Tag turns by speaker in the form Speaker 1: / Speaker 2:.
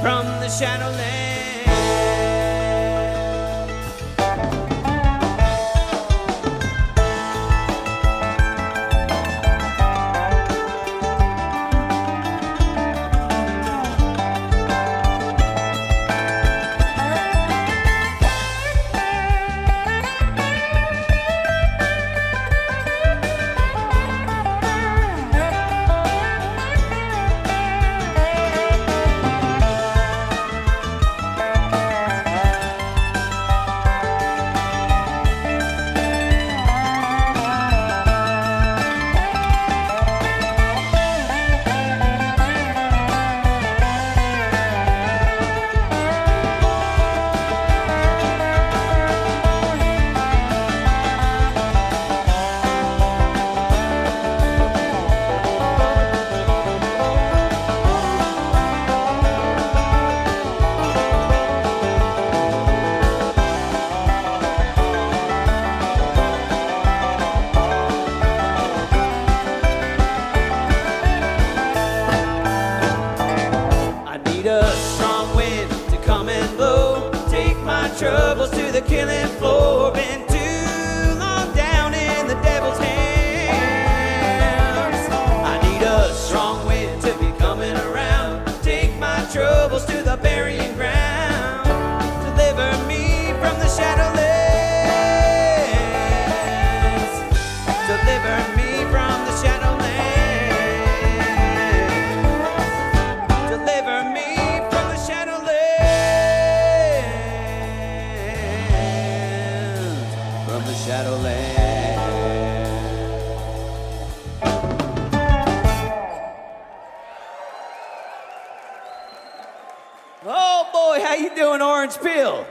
Speaker 1: from the Shadowlands. A strong wind to come and blow, take my troubles to the killing floor. Been too long down in the devil's hands. I need a strong wind to be coming around, take my troubles to the burying ground. Deliver me from the Shadowlands. Deliver me from the Shadowlands. Deliver me. From the Shadowlands. Oh boy, how you doing, Orange Peel?